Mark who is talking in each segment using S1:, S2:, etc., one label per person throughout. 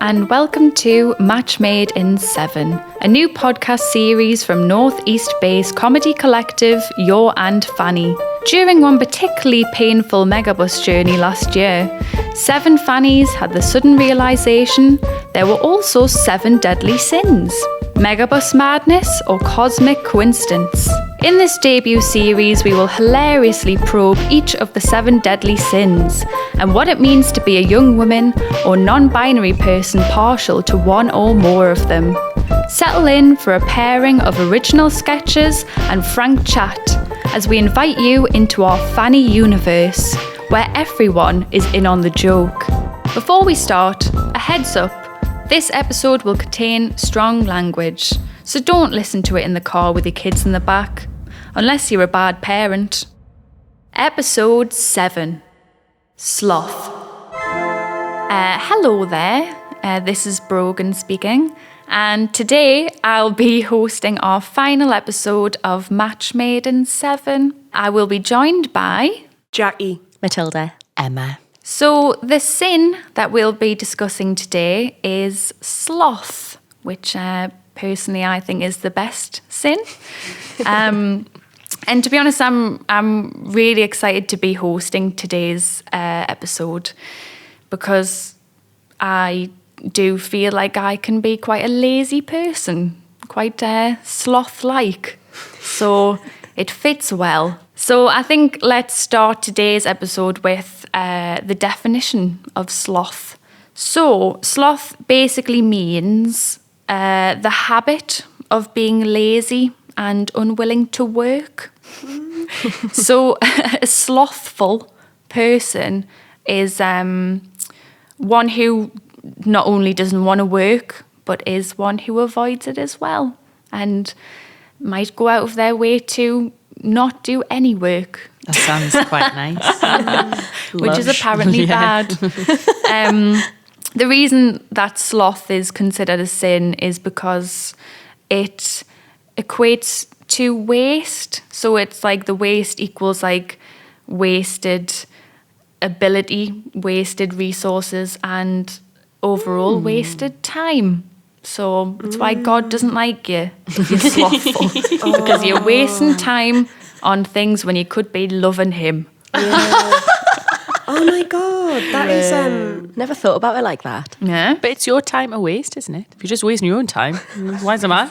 S1: and welcome to Match Made in 7, a new podcast series from Northeast-based comedy collective Your Aunt Fanny. During one particularly painful Megabus journey last year, 7 Fannies had the sudden realisation there were also 7 deadly sins. Megabus madness or cosmic coincidence? In this debut series, we will hilariously probe each of the 7 deadly sins and what it means to be a young woman or non-binary person partial to one or more of them. Settle in for a pairing of original sketches and frank chat as we invite you into our Fanny universe, where everyone is in on the joke. Before we start, a heads up. This episode will contain strong language, so don't listen to it in the car with your kids in the back, unless you're a bad parent. Episode 7, Sloth. Hello there, this is Brogan speaking, and today I'll be hosting our final episode of Match Made in 7. I will be joined by
S2: Jackie,
S3: Matilda, Emma.
S1: So the sin that we'll be discussing today is sloth, which personally I think is the best sin. And to be honest, I'm really excited to be hosting today's episode because I do feel like I can be quite a lazy person, quite sloth-like. So it fits well. So I think let's start today's episode with the definition of sloth. So sloth basically means the habit of being lazy and unwilling to work. So a slothful person is one who not only doesn't want to work, but is one who avoids it as well and might go out of their way to not do any work.
S3: That sounds quite nice.
S1: Which is apparently bad. The reason that sloth is considered a sin is because it equates to waste. So it's like the waste equals like wasted ability, wasted resources, and overall wasted time. So that's why God doesn't like you if you're slothful. Because you're wasting time on things when you could be loving him.
S2: Yeah. Oh my God, that is
S3: Never thought about it like that.
S1: Yeah.
S4: But it's your time to waste, isn't it? If you're just wasting your own time, why is it mine?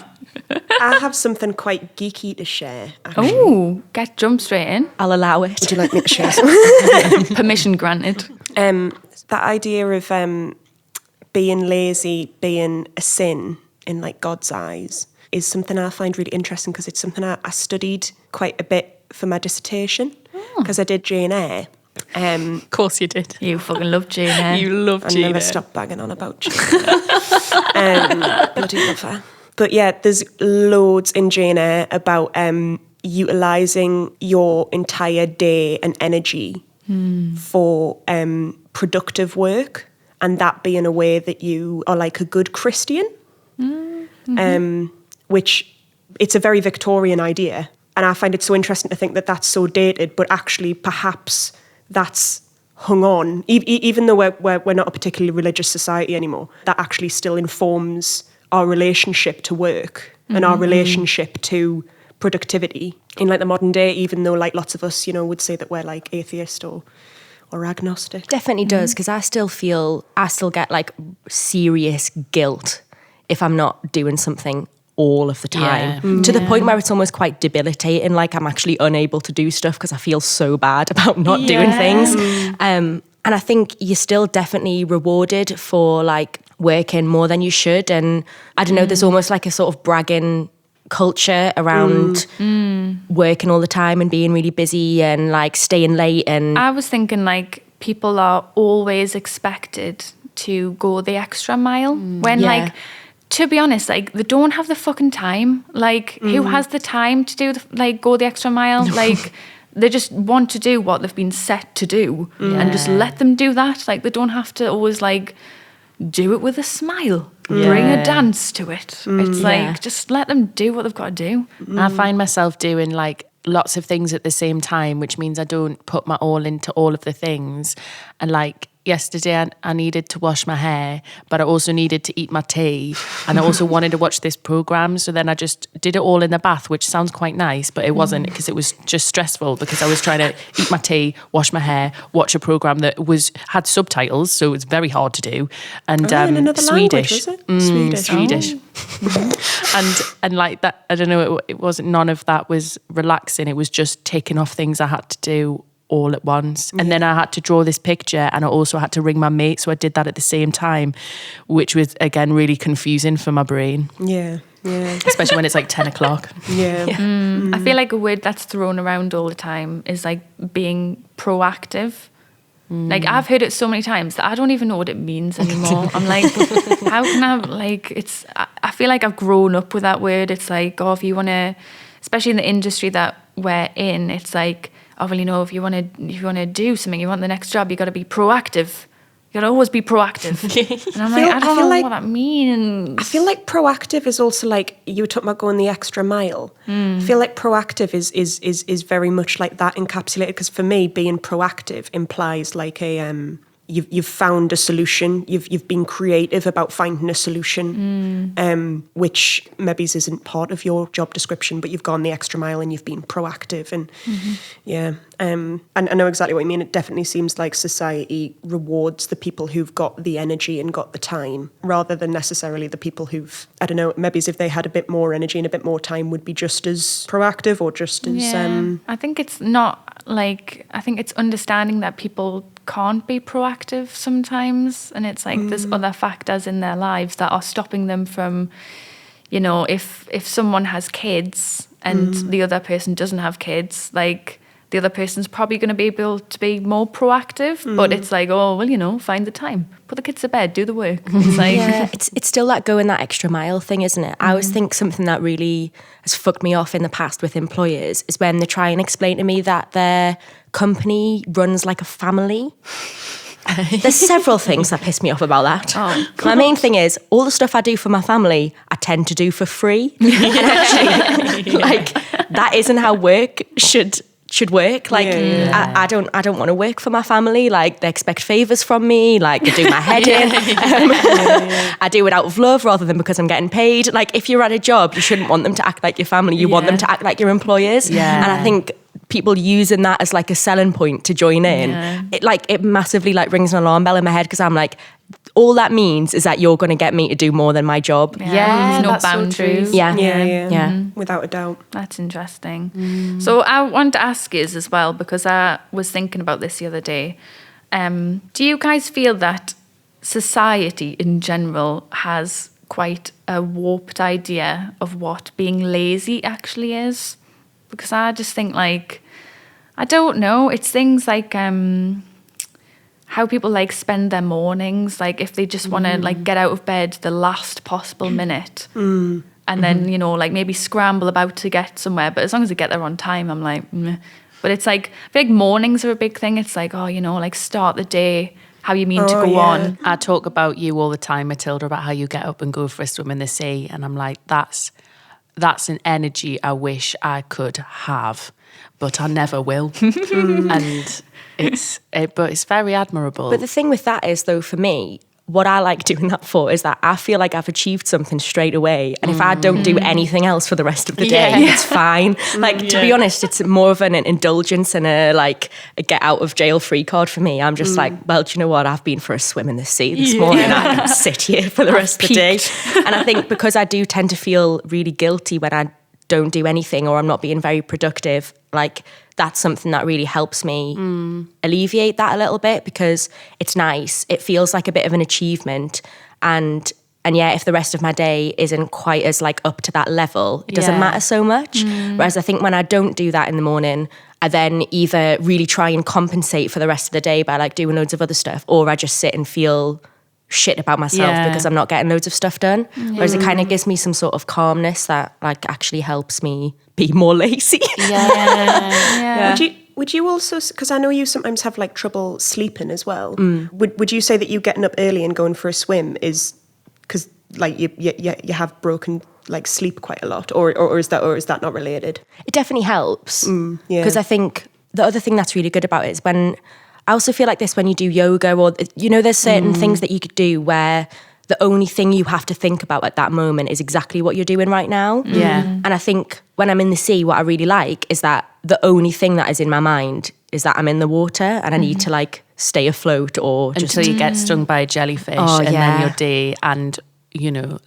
S2: I have something quite geeky to share, actually.
S1: Oh, jump straight in.
S3: I'll allow it.
S2: Would you like me to share something?
S1: Permission granted.
S2: That idea of being lazy being a sin in like God's eyes is something I find really interesting because it's something I studied quite a bit for my dissertation because I did Jane Eyre.
S4: Of course you did.
S1: You fucking love Jane Eyre.
S4: You love
S2: I
S4: Jane
S2: never
S4: Eyre.
S2: stop bagging on about Jane Eyre. Bloody love her. But yeah, there's loads in Jane Eyre about utilising your entire day and energy for productive work, and that being a way that you are like a good Christian, which it's a very Victorian idea. And I find it so interesting to think that that's so dated, but actually perhaps that's hung on, even though we're not a particularly religious society anymore, that actually still informs our relationship to work and our relationship to productivity in like the modern day, even though like lots of us, would say that we're like atheist or agnostic.
S3: Definitely does, because I still get like serious guilt if I'm not doing something all of the time, to the point where it's almost quite debilitating, like I'm actually unable to do stuff because I feel so bad about not doing things. And I think you're still definitely rewarded for like working more than you should, and I don't know, there's almost like a sort of bragging culture around working all the time and being really busy and like staying late. And
S1: I was thinking like people are always expected to go the extra mile when like, to be honest, like they don't have the fucking time. Like who has the time to do go the extra mile? Like they just want to do what they've been set to do and just let them do that. Like they don't have to always like do it with a smile. Bring a dance to it. It's like, just let them do what they've got to do.
S4: I find myself doing like lots of things at the same time, which means I don't put my all into all of the things. And like yesterday I needed to wash my hair, but I also needed to eat my tea, and I also wanted to watch this program. So then I just did it all in the bath, which sounds quite nice, but it wasn't, because it was just stressful because I was trying to eat my tea, wash my hair, watch a program that had subtitles, so it was very hard to do. And
S2: in another
S4: Swedish,
S2: language, was it?
S4: Swedish. and like that, I don't know. It wasn't. None of that was relaxing. It was just taking off things I had to do all at once. And then I had to draw this picture, and I also had to ring my mate, so I did that at the same time, which was again really confusing for my brain.
S2: Yeah.
S4: Especially when it's like 10 o'clock.
S2: Yeah.
S1: I feel like a word that's thrown around all the time is like being proactive. Like I've heard it so many times that I don't even know what it means anymore. I'm like, how can I, like, I feel like I've grown up with that word. It's like, oh, if you want to, especially in the industry that we're in, it's like, oh, well, you know, if you want to do something, you want the next job, you got to be proactive. You got to always be proactive. And I'm like, I don't know what that means.
S2: I feel like proactive is also like, you were talking about going the extra mile. I feel like proactive is very much like that encapsulated, because for me, being proactive implies like you've found a solution. You've been creative about finding a solution, which maybe isn't part of your job description, but you've gone the extra mile and you've been proactive. And and I know exactly what you mean. It definitely seems like society rewards the people who've got the energy and got the time, rather than necessarily the people who've, I don't know, maybe if they had a bit more energy and a bit more time, would be just as proactive or just as...
S1: I think it's not like, I think it's understanding that people can't be proactive sometimes, and it's like there's other factors in their lives that are stopping them from, you know, if someone has kids and the other person doesn't have kids, like the other person's probably going to be able to be more proactive, but it's like, oh, well, you know, find the time, put the kids to bed, do the work. It's like,
S3: yeah, it's still that going that extra mile thing, isn't it? I always think something that really has fucked me off in the past with employers is when they try and explain to me that their company runs like a family. There's several things that piss me off about that. My main thing is, all the stuff I do for my family, I tend to do for free. And actually, like, that isn't how work should work. Like, I don't want to work for my family. Like, they expect favours from me. Like, they do my head in. I do it out of love rather than because I'm getting paid. Like, if you're at a job, you shouldn't want them to act like your family. You want them to act like your employers. And I think people using that as like a selling point to join in, it massively like rings an alarm bell in my head, because I'm like, all that means is that you're going to get me to do more than my job.
S1: There's no boundaries.
S2: Yeah. Without a doubt.
S1: That's interesting. So I want to ask you as well, because I was thinking about this the other day. Do you guys feel that society in general has quite a warped idea of what being lazy actually is? Because I just think, like, I don't know, it's things like how people like spend their mornings, like if they just want to like get out of bed the last possible minute and then, you know, like maybe scramble about to get somewhere, but as long as they get there on time, I'm like, meh. But it's like, I feel like mornings are a big thing. It's like, oh, you know, like start the day how you mean to go on.
S4: I talk about you all the time, Matilda, about how you get up and go for a swim in the sea, and I'm like, that's an energy I wish I could have, but I never will. And it's very admirable.
S3: But the thing with that is, though, for me, what I like doing that for is that I feel like I've achieved something straight away. And if I don't do anything else for the rest of the day, it's fine. Like, to be honest, it's more of an indulgence and a get out of jail free card for me. I'm just like, well, do you know what? I've been for a swim in the sea this morning. I can sit here for the rest of the day. And I think because I do tend to feel really guilty when I don't do anything or I'm not being very productive, like, that's something that really helps me alleviate that a little bit, because it's nice. It feels like a bit of an achievement. And yeah, if the rest of my day isn't quite as like up to that level, it doesn't matter so much. Whereas I think when I don't do that in the morning, I then either really try and compensate for the rest of the day by like doing loads of other stuff, or I just sit and feel shit about myself because I'm not getting loads of stuff done. Whereas it kind of gives me some sort of calmness that like actually helps me be more lazy.
S2: Would you also, because I know you sometimes have like trouble sleeping as well, would you say that you getting up early and going for a swim is because like you have broken like sleep quite a lot, or is that not related?
S3: It definitely helps, because I think the other thing that's really good about it is when I also feel like this when you do yoga, or there's certain things that you could do where the only thing you have to think about at that moment is exactly what you're doing right now.
S4: Yeah.
S3: And I think when I'm in the sea, what I really like is that the only thing that is in my mind is that I'm in the water and I need to like stay afloat or just
S4: until you get stung by a jellyfish, and
S3: yeah.
S4: then your day and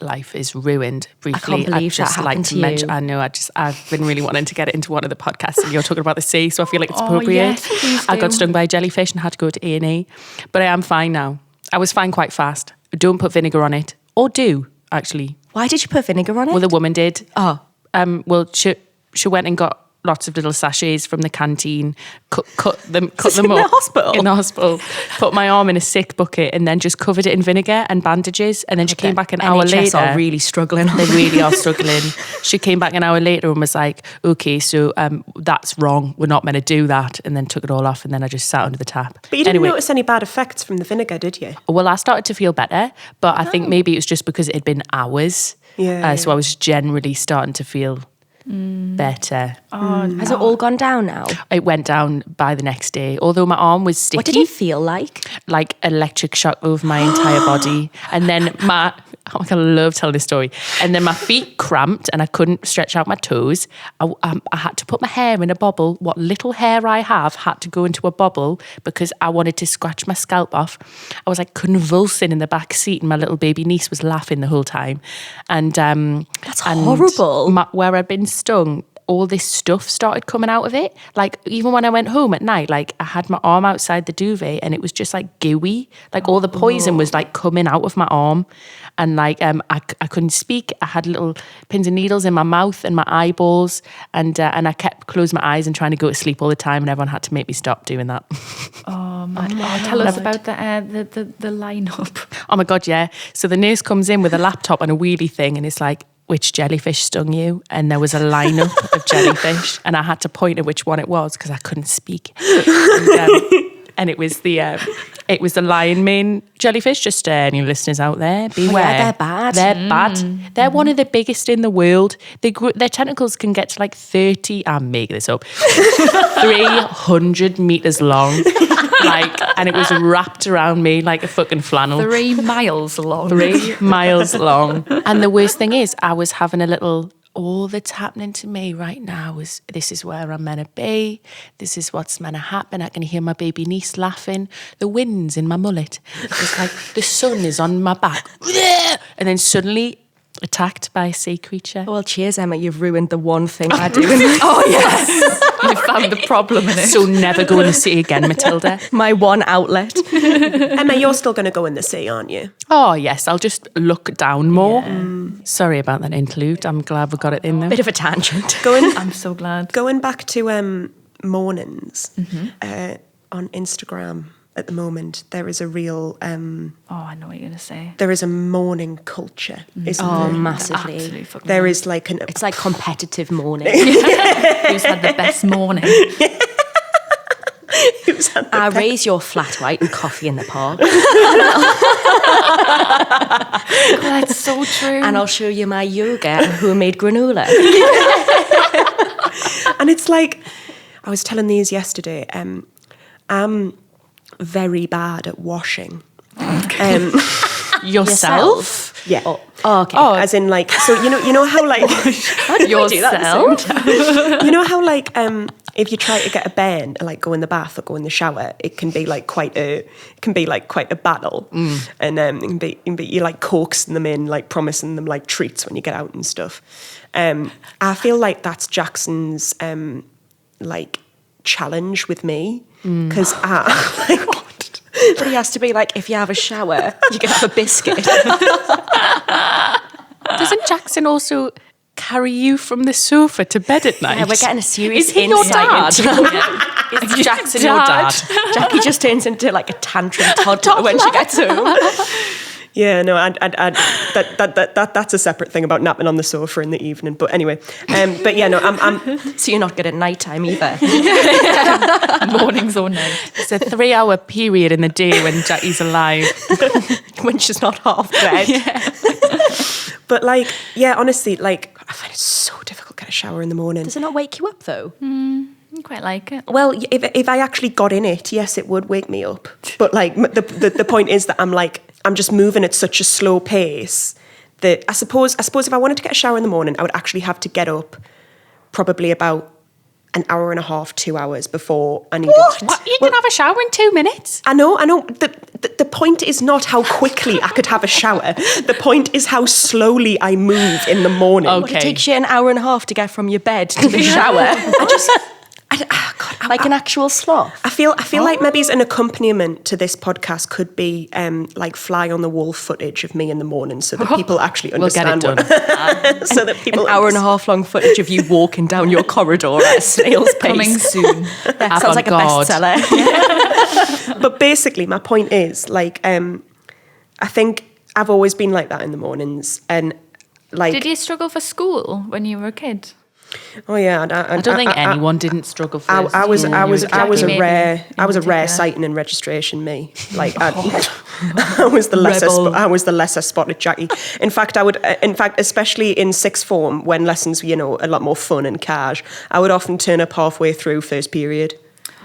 S4: life is ruined briefly.
S3: I can't believe that happened to you.
S4: I know. I've been really wanting to get it into one of the podcasts, and you're talking about the sea, so I feel like it's
S1: Oh,
S4: appropriate.
S1: yes, please
S4: I
S1: do.
S4: got stung by a jellyfish and had to go to A&E, but I am fine now. I was fine quite fast. Don't put vinegar on it, or do actually.
S3: Why did you put vinegar on it?
S4: Well, the woman did.
S3: Oh.
S4: Well, she went and got lots of little sachets from the canteen, cut them up
S3: in the hospital?
S4: In the hospital, put my arm in a sick bucket, and then just covered it in vinegar and bandages. And then she came back an hour
S3: NHS
S4: later.
S3: are really struggling.
S4: They really are struggling. She came back an hour later and was like, "Okay, so that's wrong. We're not meant to do that." And then took it all off, and then I just sat under the tap.
S2: But you didn't
S4: Anyway,
S2: notice any bad effects from the vinegar, did you?
S4: well, I started to feel better, but I think maybe it was just because it had been hours.
S2: Yeah.
S4: So I was generally starting to feel better.
S3: Has it all gone down now?
S4: It went down by the next day, although my arm was sticky.
S3: What did it feel like?
S4: Like electric shock over my entire body. And then I love telling this story. And then my feet cramped and I couldn't stretch out my toes. I had to put my hair in a bobble. What little hair I have had to go into a bobble because I wanted to scratch my scalp off. I was like convulsing in the back seat, and my little baby niece was laughing the whole time. And
S3: That's horrible.
S4: Where I'd been stung, all this stuff started coming out of it. Like even when I went home at night, like I had my arm outside the duvet and it was just like gooey. Like all the poison was like coming out of my arm, and like I couldn't speak. I had little pins and needles in my mouth and my eyeballs, and I kept closing my eyes and trying to go to sleep all the time, and everyone had to make me stop doing that.
S1: Oh man! Tell us about the lineup.
S4: Oh my God, yeah. So the nurse comes in with a laptop and a wheelie thing, and it's like, which jellyfish stung you? And there was a lineup of jellyfish, and I had to point at which one it was because I couldn't speak. And it was the lion mane jellyfish. Just any listeners out there, beware.
S3: yeah, they're bad.
S4: They're bad. They're one of the biggest in the world. Their tentacles can get to like 30. I'm making this up. 300 meters long. And it was wrapped around me like a fucking flannel.
S1: 3 miles long.
S4: 3 miles long. And the worst thing is, I was having a little, all that's happening to me right now is this is where I'm meant to be. This is what's meant to happen. I can hear my baby niece laughing. The wind's in my mullet. It's like the sun is on my back. And then suddenly attacked by a sea creature.
S3: Well, cheers, Emma. You've ruined the one thing I do.
S1: Oh yes, you found the problem in it.
S4: So never go in the sea again, Matilda.
S3: My one outlet.
S2: Emma, you're still going to go in the sea, aren't you?
S4: Oh yes, I'll just look down more. Sorry about that interlude. I'm glad we got it in there.
S3: Bit of a tangent.
S1: I'm so glad.
S2: Going back to mornings on Instagram at the moment, there is a real
S1: Oh, I know what you're gonna say.
S2: there is a morning culture, isn't
S3: Oh,
S2: there?
S3: massively.
S1: Absolutely fucking.
S2: There is like an
S3: It's like competitive mourning.
S1: Who's had the best morning?
S3: I raise your flat white and coffee in the park,
S1: That's so true.
S3: and I'll show you my yoga and homemade granola.
S2: and it's like I was telling these yesterday. I'm very bad at washing.
S4: Yourself?
S2: Yeah.
S3: Oh, okay.
S2: As in like, so you know how like
S1: Yourself.
S2: you know how like if you try to get a bend and like go in the bath or go in the shower, it can be like quite a battle, and it can be you like coaxing them in, like promising them like treats when you get out and stuff. I feel like that's Jackson's like challenge with me, because
S3: But he has to be like, if you have a shower, you can have a biscuit.
S4: Doesn't Jackson also carry you from the sofa to bed at night?
S3: Yeah, we're getting a serious
S4: Is he your
S3: insight
S4: dad?
S3: into-
S4: Is Jackson your dad?
S3: Jackie just turns into like a tantrum toddler when she gets home.
S2: yeah, no, that's a separate thing about napping on the sofa in the evening. But anyway, but yeah, no, I'm
S3: So you're not good at nighttime either.
S1: Mornings or night.
S4: It's a 3-hour period in the day when Jackie's alive.
S3: When she's not half dead.
S2: but like, yeah, honestly, like I find it so difficult to get a shower in the morning.
S3: Does it not wake you up though?
S1: I quite like it.
S2: Well, if I actually got in it, yes, it would wake me up. But like the point is that I'm just moving at such a slow pace that I suppose if I wanted to get a shower in the morning, I would actually have to get up probably about an hour and a half, 2 hours before I needed.
S4: What? You can have a shower in 2 minutes?
S2: I know. The point is not how quickly I could have a shower. The point is how slowly I move in the morning.
S3: It takes you an hour and a half to get from your bed to the shower. Like an actual sloth.
S2: I feel like maybe as an accompaniment to this podcast could be like fly on the wall footage of me in the morning, so that people actually understand.
S4: We'll get it done.
S2: So that people
S3: an hour and a half long footage of you walking down your corridor at a snail's pace.
S1: Coming soon.
S3: That sounds like a bestseller.
S2: But basically, my point is like I think I've always been like that in the mornings, and like.
S1: Did you struggle for school when you were a kid?
S2: Oh yeah,
S4: I don't think anyone didn't struggle for.
S2: I was a rare
S1: particular.
S2: sighting and registration. Me, like I was the lesser spotted Jackie. In fact, especially in sixth form when lessons were, a lot more fun and cash, I would often turn up halfway through first period.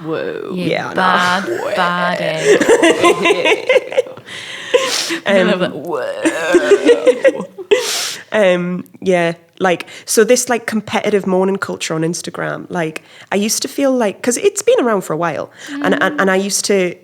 S4: Whoa!
S2: Yeah,
S1: Bad egg.
S2: Yeah, like, so this like competitive morning culture on Instagram, like I used to feel like, because it's been around for a while, and I used to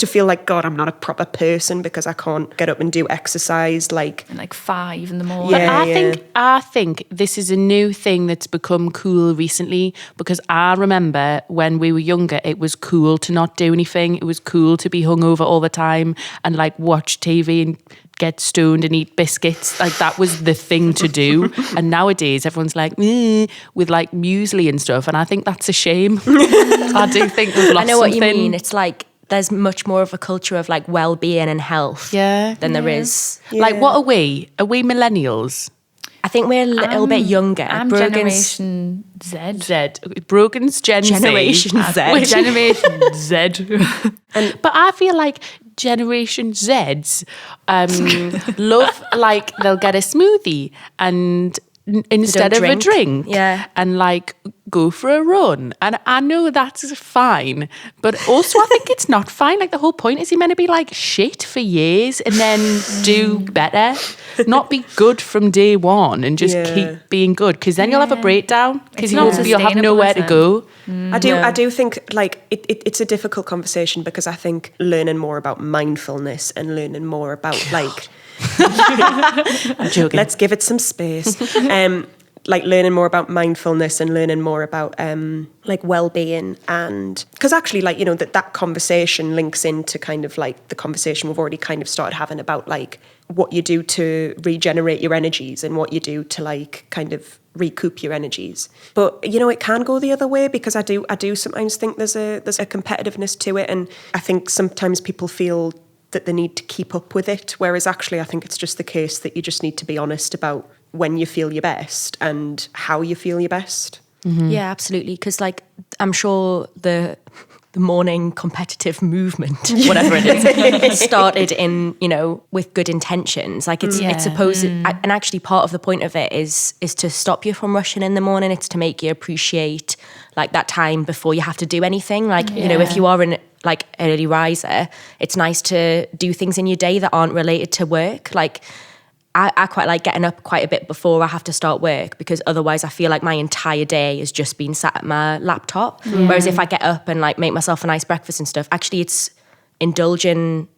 S2: feel like, God, I'm not a proper person because I can't get up and do exercise like
S1: 5 in the morning.
S4: But I think this is a new thing that's become cool recently, because I remember when we were younger, it was cool to not do anything. It was cool to be hungover all the time and like watch TV and get stoned and eat biscuits. Like that was the thing to do. And nowadays everyone's like, with like muesli and stuff. And I think that's a shame. I do think we've lost
S3: I know what
S4: something.
S3: you mean. It's like there's much more of a culture of like well-being and health than there is.
S4: Like, what are we? Are we millennials?
S3: I think we're a little bit younger.
S1: I'm Generation Z.
S4: Brogan's Gen Z.
S3: Generation Z.
S1: Generation Z.
S4: But I feel like Generation Zs love, like, they'll get a smoothie and instead of a drink, and like go for a run. And I know that's fine, but also I think it's not fine. Like the whole point is you're meant to be like shit for years and then do better, not be good from day one and just keep being good, because then you'll have a breakdown because you'll have nowhere to go.
S2: I do think like it's a difficult conversation, because I think learning more about mindfulness and learning more about like
S4: I'm joking.
S2: Let's give it some space. Like learning more about mindfulness and learning more about like well-being, and because actually like that conversation links into kind of like the conversation we've already kind of started having about like what you do to regenerate your energies and what you do to like kind of recoup your energies. But it can go the other way, because I do sometimes think there's a competitiveness to it, and I think sometimes people feel that they need to keep up with it, whereas actually I think it's just the case that you just need to be honest about when you feel your best and how you feel your best.
S3: Mm-hmm. Yeah, absolutely. Because like I'm sure the morning competitive movement, whatever it is, started in with good intentions. Like it's supposed, and actually part of the point of it is to stop you from rushing in the morning. It's to make you appreciate like that time before you have to do anything. Like if you are an early riser, it's nice to do things in your day that aren't related to work. Like I quite like getting up quite a bit before I have to start work, because otherwise I feel like my entire day has just been sat at my laptop. Whereas if I get up and like make myself a nice breakfast and stuff, actually it's indulging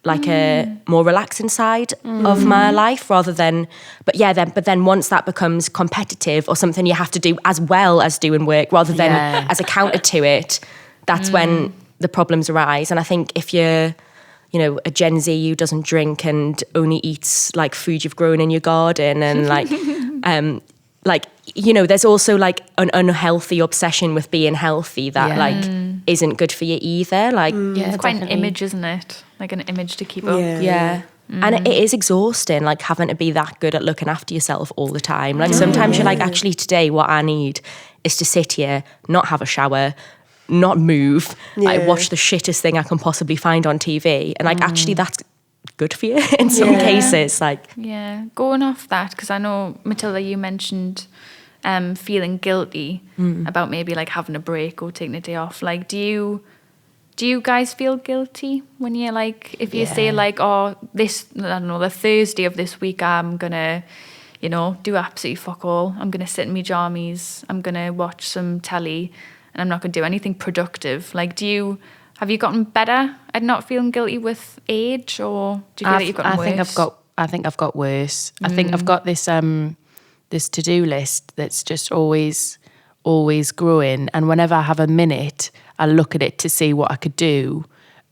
S3: like a more relaxing side of my life, rather than, but then once that becomes competitive or something you have to do as well as doing work rather than as a counter to it, that's when the problems arise. And I think if you're a Gen Z who doesn't drink and only eats like food you've grown in your garden, and there's also like an unhealthy obsession with being healthy that like isn't good for you either. Like
S1: it's quite an image, isn't it? Like an image to keep up.
S3: And it is exhausting, like having to be that good at looking after yourself all the time. Like sometimes you're like, actually today what I need is to sit here, not have a shower, not move, like watch the shittest thing I can possibly find on TV, and like actually that's good for you in some cases. Like
S1: going off that, because I know Matilda, you mentioned feeling guilty about maybe like having a break or taking a day off. Like, do you guys feel guilty when you're like, if you say like, oh, this, I don't know, the Thursday of this week, I'm gonna, you know, do absolutely fuck all. I'm gonna sit in my jammies. I'm gonna watch some telly, and I'm not gonna do anything productive. Like, have you gotten better at not feeling guilty with age, or do you feel like you've gotten worse?
S4: I think I've got worse. I think I've got this this to-do list that's just always growing, and whenever I have a minute, I look at it to see what I could do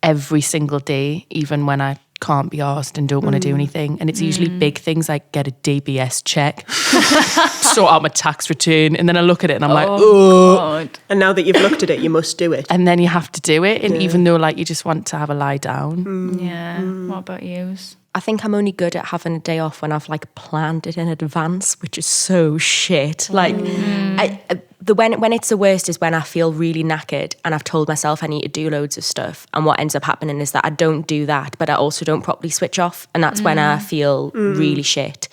S4: every single day, even when I can't be asked and don't want to do anything. And it's usually big things like get a DBS check, sort out my tax return, and then I look at it and I'm like, oh.
S1: God.
S2: And now that you've looked at it, you must do it.
S4: And then you have to do it, and even though like you just want to have a lie down.
S1: Yeah. What about you?
S3: I think I'm only good at having a day off when I've like planned it in advance, which is so shit. Like, when it's the worst is when I feel really knackered and I've told myself I need to do loads of stuff, and what ends up happening is that I don't do that, but I also don't properly switch off, and that's when I feel really shit.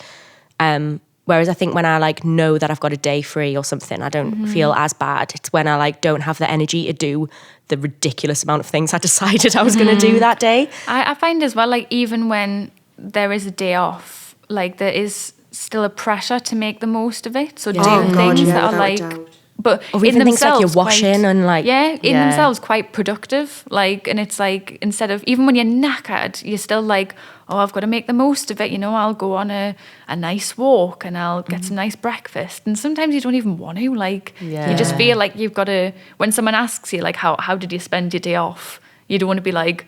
S3: Whereas I think when I like know that I've got a day free or something, I don't feel as bad. It's when I like don't have the energy to do the ridiculous amount of things I decided I was going to do that day.
S1: I find as well, like, even when there is a day off, like, there is still a pressure to make the most of it. So do things that are like, but
S3: or
S1: in
S3: even things like
S1: themselves
S3: you're washing and like,
S1: themselves quite productive. Like, and it's like, instead of, even when you're knackered, you're still like, oh, I've got to make the most of it. You know, I'll go on a nice walk and I'll get some nice breakfast. And sometimes you don't even want to, like, you just feel like you've got to, when someone asks you, like, how did you spend your day off? You don't want to be like,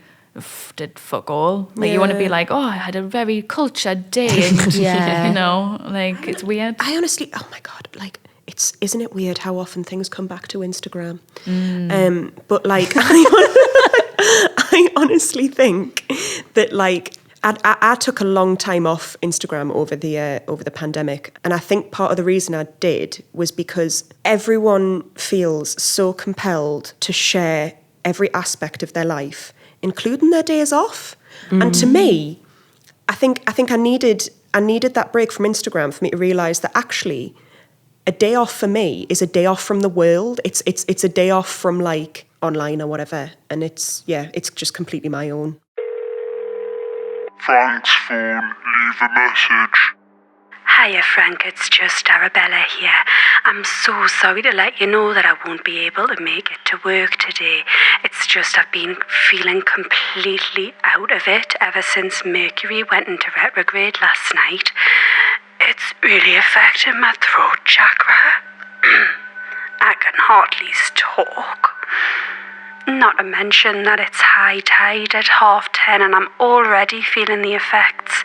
S1: did fuck all. Like, you want to be like, oh, I had a very cultured day. And, you know, like, it's weird.
S2: I honestly, oh my God, like, isn't it weird how often things come back to Instagram? But like, I honestly think that like, I took a long time off Instagram over the pandemic, and I think part of the reason I did was because everyone feels so compelled to share every aspect of their life, including their days off. And to me, I think I needed that break from Instagram for me to realise that actually a day off for me is a day off from the world. It's a day off from like online or whatever, and it's just completely my own.
S5: Frank's phone, leave a message.
S6: Hiya Frank, it's just Arabella here. I'm so sorry to let you know that I won't be able to make it to work today. It's just I've been feeling completely out of it ever since Mercury went into retrograde last night. It's really affected my throat chakra. I can hardly talk. Not to mention that it's high tide at 10:30 and I'm already feeling the effects.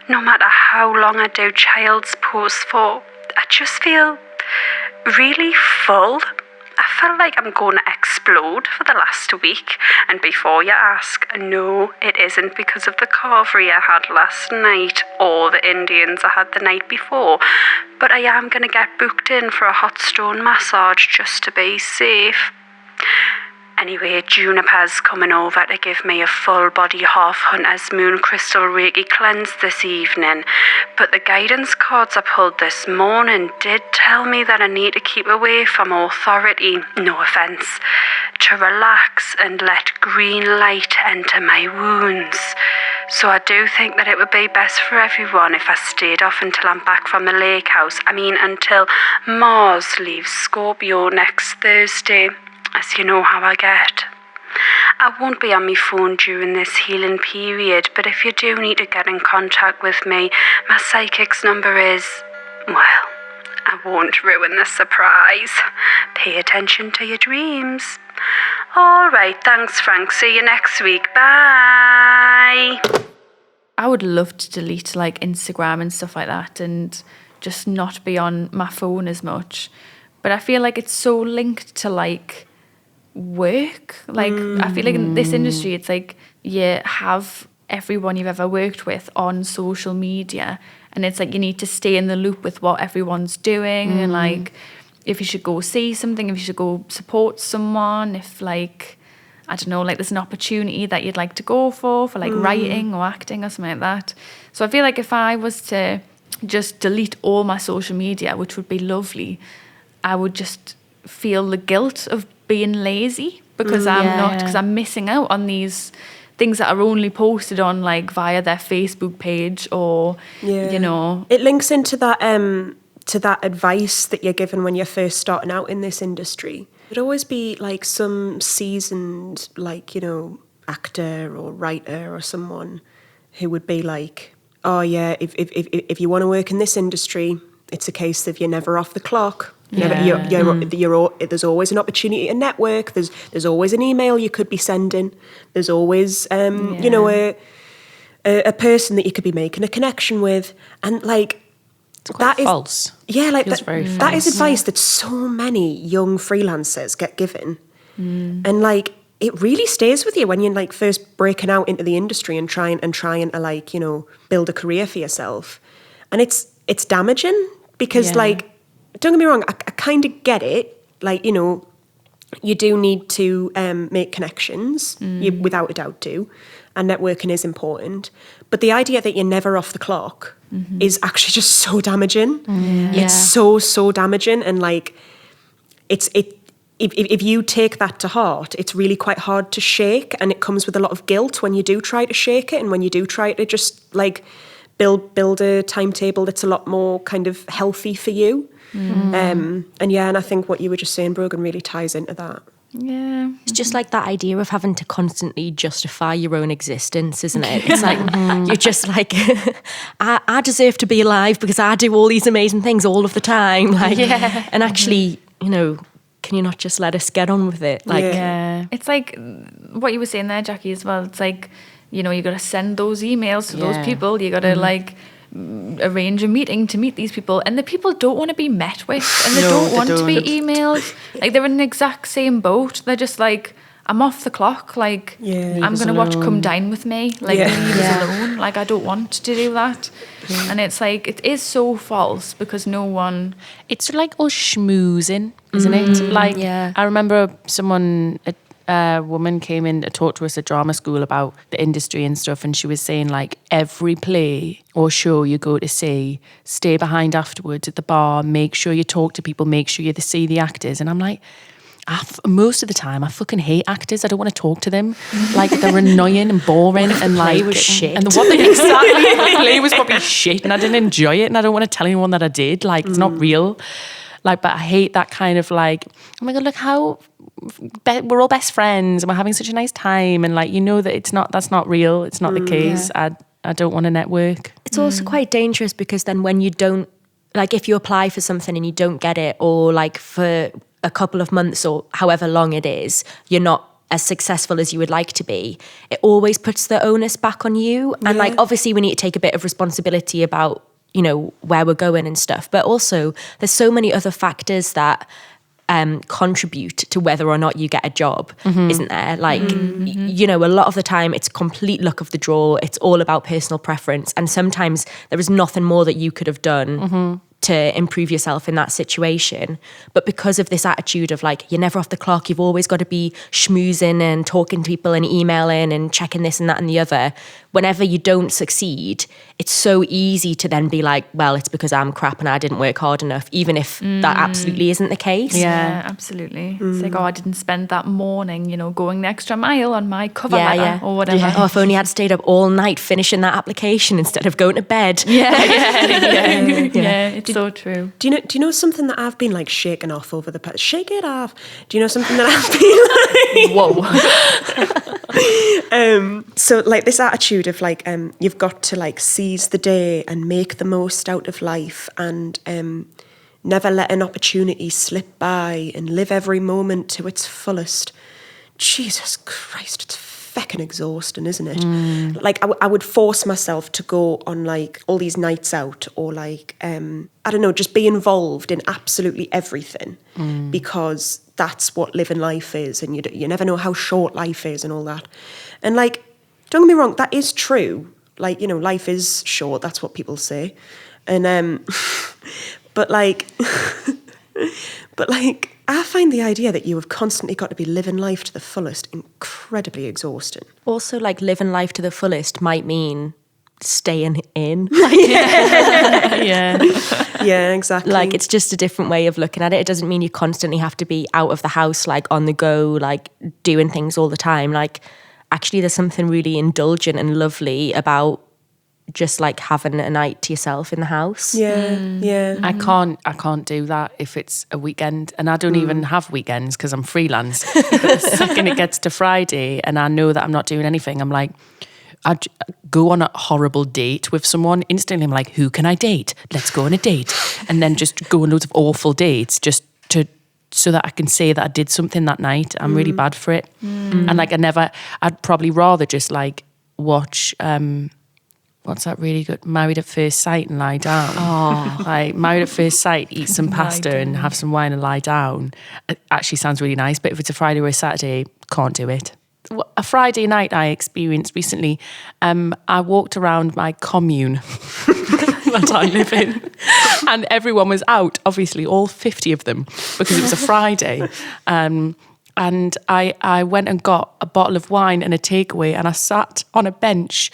S6: No matter how long I do child's pose for, I just feel really full. I feel like I'm going to explode for the last week. And before you ask, no, it isn't because of the carvery I had last night or the Indians I had the night before. But I am going to get booked in for a hot stone massage just to be safe. Anyway, Juniper's coming over to give me a full body half Hunter's Moon Crystal Reiki cleanse this evening. But the guidance cards I pulled this morning did tell me that I need to keep away from authority, no offence, to relax and let green light enter my wounds. So I do think that it would be best for everyone if I stayed off until I'm back from the lake house. I mean, until Mars leaves Scorpio next Thursday. As you know how I get. I won't be on my phone during this healing period, but if you do need to get in contact with me, my psychic's number is, well, I won't ruin the surprise. Pay attention to your dreams. All right, thanks Frank. See you next week. Bye.
S1: I would love to delete like Instagram and stuff like that and just not be on my phone as much. But I feel like it's so linked to like work. Like I feel like in this industry it's like you have everyone you've ever worked with on social media, and it's like you need to stay in the loop with what everyone's doing and like if you should go see something, if you should go support someone, if like I don't know, like there's an opportunity that you'd like to go for like writing or acting or something like that. So I feel like if I was to just delete all my social media, which would be lovely, I would just feel the guilt of being lazy because I'm missing out on these things that are only posted on like via their Facebook page or you know.
S2: It links into that advice that you're given when you're first starting out in this industry. It'd always be like some seasoned, like, you know, actor or writer or someone who would be like, oh yeah, if you want to work in this industry, it's a case of you're never off the clock. There's always an opportunity to network. There's always an email you could be sending. There's always you know, a person that you could be making a connection with, and like
S4: that is false.
S2: Yeah, like that is advice
S1: Yeah.
S2: that so many young freelancers get given, and like it really stays with you when you're like first breaking out into the industry and trying to like, you know, build a career for yourself, and it's damaging because like, don't get me wrong, I kind of get it. Like, you know, you do need to make connections. You without a doubt do, and networking is important. But the idea that you're never off the clock is actually just so damaging. It's so damaging, and like, if you take that to heart, it's really quite hard to shake, and it comes with a lot of guilt when you do try to shake it, and when you do try to just like build a timetable that's a lot more kind of healthy for you. And I think what you were just saying, Brogan, really ties into that.
S1: Yeah.
S3: It's just like that idea of having to constantly justify your own existence, isn't it? It's like, you're just like, I deserve to be alive because I do all these amazing things all of the time. Like, and actually, you know, can you not just let us get on with it? Like,
S1: It's like what you were saying there, Jackie, as well. It's like, you know, you got to send those emails to those people. You got to like arrange a meeting to meet these people, and the people don't want to be met with, and they don't want to be emailed. Like, they're in the exact same boat. They're just like, I'm off the clock. Like, I'm going to watch Come Dine With Me. Like, leave us alone. Like, I don't want to do that. And it's like, it is so false because no one...
S4: It's like all schmoozing, isn't it? Like, I remember someone... A woman came in to talk to us at drama school about the industry and stuff, and she was saying like every play or show you go to see, stay behind afterwards at the bar, make sure you talk to people, make sure you see the actors. And I'm like, most of the time I fucking hate actors. I don't want to talk to them. Like, they're annoying and boring, and like,
S3: was shit.
S4: and what they exactly the play was probably shit, and I didn't enjoy it, and I don't want to tell anyone that I did. Like, it's not real. Like, but I hate that kind of like, oh my God, look how we're all best friends and we're having such a nice time, and like, you know that that's not real. It's not the case. I don't want to network.
S3: It's also quite dangerous because then when you don't, like, if you apply for something and you don't get it, or like for a couple of months or however long it is, you're not as successful as you would like to be, it always puts the onus back on you. And like, obviously we need to take a bit of responsibility about, you know, where we're going and stuff, but also there's so many other factors that contribute to whether or not you get a job, isn't there? Like, you know, a lot of the time it's complete luck of the draw. It's all about personal preference, and sometimes there is nothing more that you could have done to improve yourself in that situation. But because of this attitude of like, you're never off the clock, you've always got to be schmoozing and talking to people and emailing and checking this and that and the other, whenever you don't succeed, it's so easy to then be like, well, it's because I'm crap and I didn't work hard enough, even if that absolutely isn't the case.
S1: Yeah, absolutely. It's like, oh, I didn't spend that morning, you know, going the extra mile on my cover letter or whatever.
S3: Oh, if only I'd stayed up all night finishing that application instead of going to bed.
S1: It's so true.
S2: Do you know something that I've been like shaking off over the past? Shake it off. Do you know something that I've been like? So like this attitude of like, you've got to like seize the day and make the most out of life, and never let an opportunity slip by, and live every moment to its fullest. Jesus Christ, it's feckin' exhausting, isn't it? Like, I would force myself to go on like all these nights out, or like, I don't know, just be involved in absolutely everything, because that's what living life is, and you never know how short life is and all that. And like, don't get me wrong, that is true. Like, you know, life is short, that's what people say. And, but like, I find the idea that you have constantly got to be living life to the fullest incredibly exhausting.
S3: Also, like, living life to the fullest might mean staying in.
S4: Yeah.
S2: Yeah, exactly.
S3: Like, it's just a different way of looking at it. It doesn't mean you constantly have to be out of the house, like on the go, like doing things all the time. Like, actually, there's something really indulgent and lovely about just like having a night to yourself in the house.
S2: Yeah.
S4: I can't do that if it's a weekend, and I don't even have weekends because I'm freelance. But the second it gets to Friday and I know that I'm not doing anything, I'm like, I'd go on a horrible date with someone. Instantly I'm like, who can I date? Let's go on a date. And then just go on loads of awful dates just so that I can say that I did something that night. I'm really bad for it. And like I'd probably rather just like watch what's that really good? Married at First Sight and lie down. Oh. Like Married at First Sight, eat some pasta and have some wine and lie down. It actually sounds really nice, but if it's a Friday or a Saturday, can't do it. A Friday night I experienced recently, I walked around my commune that I live in, and everyone was out, obviously all 50 of them, because it was a Friday. And I went and got a bottle of wine and a takeaway, and I sat on a bench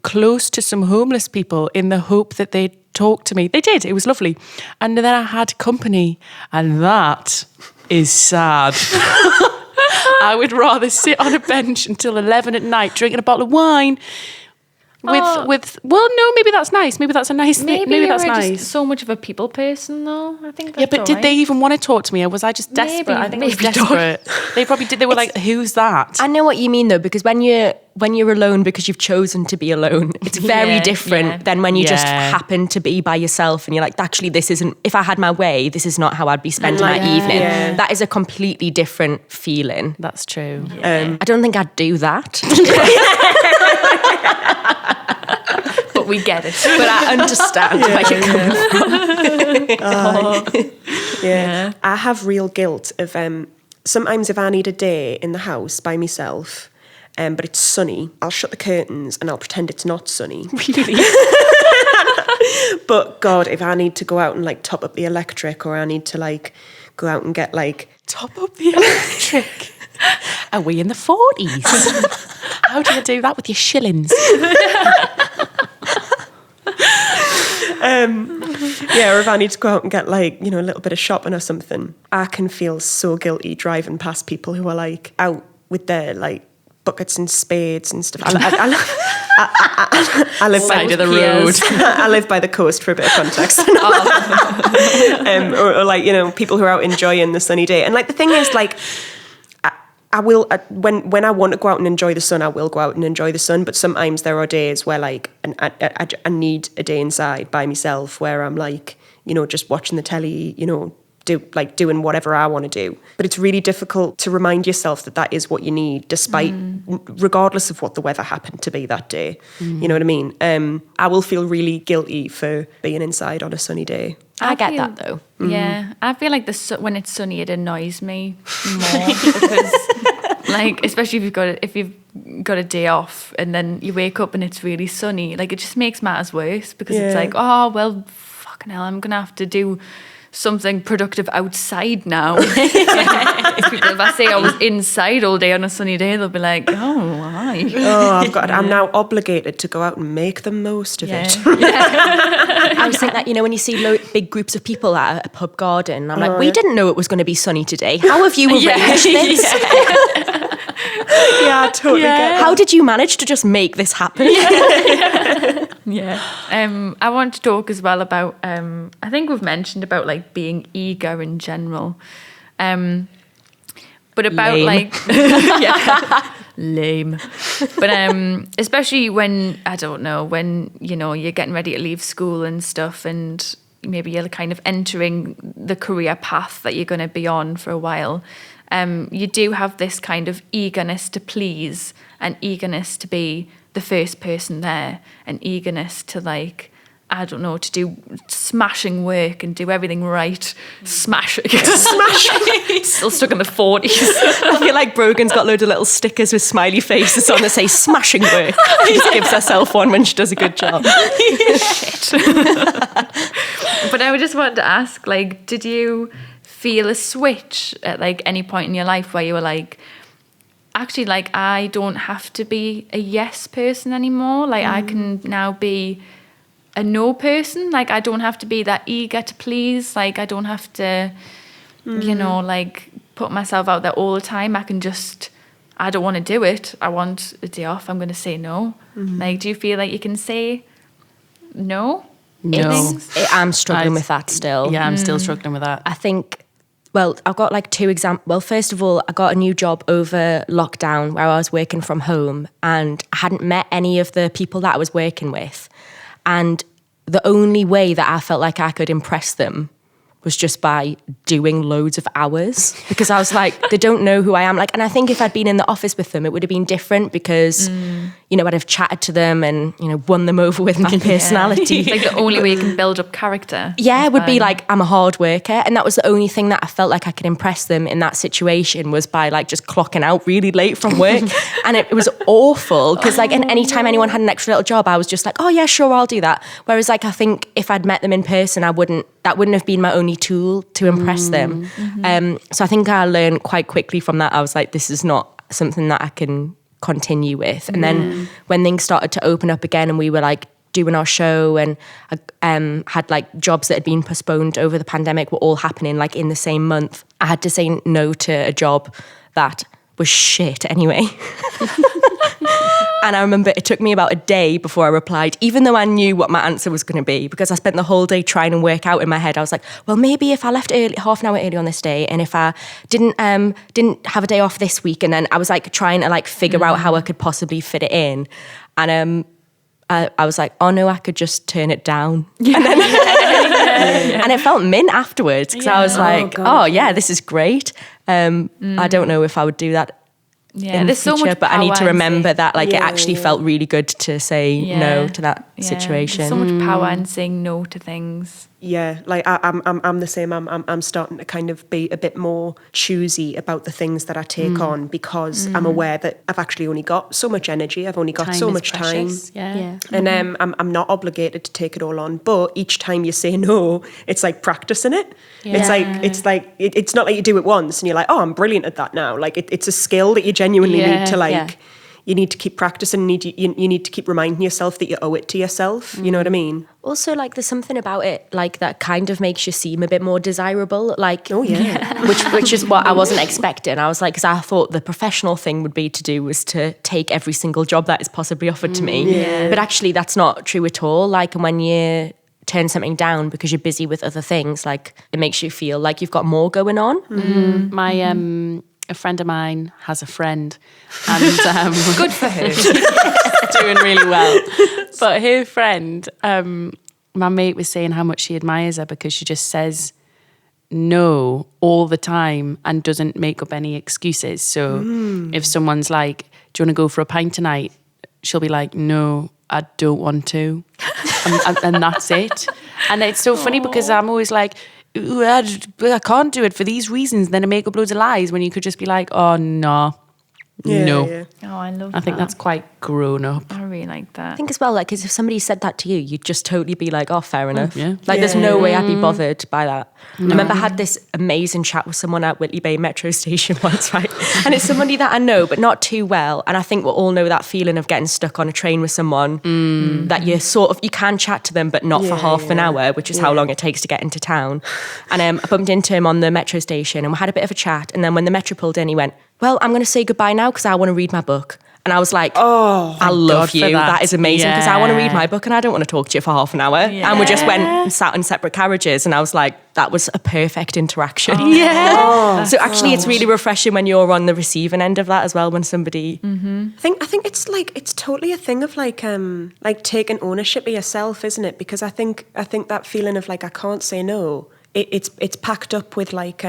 S4: close to some homeless people in the hope that they'd talk to me. They did, it was lovely. And then I had company, and that is sad. I would rather sit on a bench until 11 at night drinking a bottle of wine with well, no, maybe that's nice. Maybe that's a nice thing. Maybe that's nice.
S1: Just so much of a people person, though. I think.
S4: Yeah, but did they even want to talk to me, or was I just desperate? I think I was desperate. They probably did. They were like, "Who's that?"
S3: I know what you mean, though, because when you're alone because you've chosen to be alone, it's very different than when you just happen to be by yourself and you're like, actually, this isn't. If I had my way, this is not how I'd be spending my evening. Yeah. That is a completely different feeling.
S4: That's true.
S3: I don't think I'd do that.
S1: But we get it.
S3: But I understand where you're coming from.
S2: Yeah. I have real guilt of sometimes if I need a day in the house by myself, but it's sunny, I'll shut the curtains and I'll pretend it's not sunny.
S3: Really?
S2: But God, if I need to go out and like top up the electric, or I need to like go out and get like
S4: top up the electric. Are we in the 40s? How do you do that with your shillings?
S2: Or if I need to go out and get like, a little bit of shopping or something, I can feel so guilty driving past people who are like out with their like buckets and spades and stuff. I live
S4: side of the road.
S2: I live by the coast, for a bit of context. Or like, people who are out enjoying the sunny day. And like the thing is, like, I will when I want to go out and enjoy the sun, I will go out and enjoy the sun. But sometimes there are days where like I need a day inside by myself, where I'm like, just watching the telly, doing whatever I want to do. But it's really difficult to remind yourself that is what you need, despite regardless of what the weather happened to be that day. You know what I mean? I will feel really guilty for being inside on a sunny day.
S3: I get that though.
S1: Yeah, I feel like when it's sunny, it annoys me more because, like, especially if you've got a day off and then you wake up and it's really sunny, like it just makes matters worse because it's like, oh well, fucking hell, I'm gonna have to do something productive outside now. If I say I was inside all day on a sunny day, they'll be like, oh, why?
S2: Oh, I'm now obligated to go out and make the most of it.
S3: I was thinking that, when you see big groups of people at a pub garden, I'm like, we didn't know it was going to be sunny today. How have you arranged this?
S2: Yeah, I totally get it.
S3: How did you manage to just make this happen?
S1: Yeah. I want to talk as well about, I think we've mentioned about like being eager in general. But about
S3: Lame.
S1: like, lame. But especially when, I don't know, when, you're getting ready to leave school and stuff and maybe you're kind of entering the career path that you're going to be on for a while. You do have this kind of eagerness to please and eagerness to be the first person there and eagerness to like, I don't know, to do smashing work and do everything right. Smashing. Still stuck in the 40s.
S3: I feel like Brogan's got loads of little stickers with smiley faces on that say smashing work. She just gives herself one when she does a good job.
S1: Shit. But I just wanted to ask, like, did you feel a switch at like any point in your life where you were like, actually, like, I don't have to be a yes person anymore. Like, I can now be a no person. Like, I don't have to be that eager to please. Like, I don't have to, you know, like, put myself out there all the time. I can just, I don't want to do it. I want a day off. I'm going to say no. Like, do you feel like you can say no?
S4: No.
S3: I'm struggling with that still.
S4: Yeah, I'm still struggling with that.
S3: I think, well, I've got like 2 examples. Well, first of all, I got a new job over lockdown where I was working from home, and I hadn't met any of the people that I was working with. And the only way that I felt like I could impress them was just by doing loads of hours, because I was like, they don't know who I am. Like, and I think if I'd been in the office with them, it would have been different because, you know, I'd have chatted to them and, you know, won them over with my personality.
S1: It's like the only way you can build up character.
S3: Yeah, it would be like, I'm a hard worker. And that was the only thing that I felt like I could impress them in that situation, was by like just clocking out really late from work. And it was awful because like, and anytime anyone had an extra little job, I was just like, oh yeah, sure, I'll do that. Whereas like, I think if I'd met them in person, that wouldn't have been my only tool to impress them. So I think I learned quite quickly from that. I was like, this is not something that I can continue with. And then when things started to open up again and we were like doing our show, and had like jobs that had been postponed over the pandemic were all happening like in the same month, I had to say no to a job that was shit anyway. And I remember it took me about a day before I replied, even though I knew what my answer was going to be, because I spent the whole day trying to work out in my head. I was like, well, maybe if I left early, half an hour early on this day, and if I didn't have a day off this week, and then I was like trying to like figure out how I could possibly fit it in. And I was like, oh no, I could just turn it down. Yeah. And, then, and it felt mint afterwards, because I was like, oh yeah, this is great. I don't know if I would do that in the future,
S1: so much
S3: but I need to
S1: power
S3: remember that like it actually felt really good to say no to that situation.
S1: There's so much power in saying no to things.
S2: Yeah, like I'm the same. I'm starting to kind of be a bit more choosy about the things that I take on, because I'm aware that I've actually only got so much energy. I've only got so much time.
S4: Yeah.
S2: And I'm not obligated to take it all on. But each time you say no, it's like practicing it.
S1: Yeah.
S2: It's not like you do it once and you're like, oh, I'm brilliant at that now. Like it's a skill that you genuinely need to like. Yeah. You need to keep practicing. You need to keep reminding yourself that you owe it to yourself. You know what I mean?
S3: Also, like, there's something about it, like, that kind of makes you seem a bit more desirable. Like, which is what I wasn't expecting. I was like, because I thought the professional thing would be to take every single job that is possibly offered to me. Yeah. But actually, that's not true at all. Like, when you turn something down because you're busy with other things, like, it makes you feel like you've got more going on.
S4: A friend of mine has a friend, and
S1: good for her.
S4: Doing really well. But her friend, my mate was saying how much she admires her because she just says no all the time and doesn't make up any excuses. So if someone's like, do you want to go for a pint tonight? She'll be like, no, I don't want to. And that's it. And it's so funny because I'm always like, I can't do it for these reasons. Then I make up loads of lies when you could just be like, oh, no. No.
S2: Yeah.
S1: Oh, I love that.
S4: I think that's quite grown up.
S1: I really like that.
S3: I think as well, like, because if somebody said that to you, you'd just totally be like, oh, fair enough.
S4: Yeah.
S3: Like, there's no way I'd be bothered by that. No. I remember I had this amazing chat with someone at Whitley Bay Metro Station once, right? And it's somebody that I know, but not too well. And I think we'll all know that feeling of getting stuck on a train with someone that you can chat to them, but not for half an hour, which is how long it takes to get into town. And I bumped into him on the metro station and we had a bit of a chat. And then when the metro pulled in, he went, well, I'm going to say goodbye now because I want to read my book. And I was like, oh, I love you. That is amazing because I want to read my book and I don't want to talk to you for half an hour. Yeah. And we just went and sat in separate carriages. And I was like, that was a perfect interaction. So actually it's really refreshing when you're on the receiving end of that as well, when somebody...
S2: I think it's totally a thing of like taking ownership of yourself, isn't it? Because I think that feeling of like, I can't say no, it's packed up with like...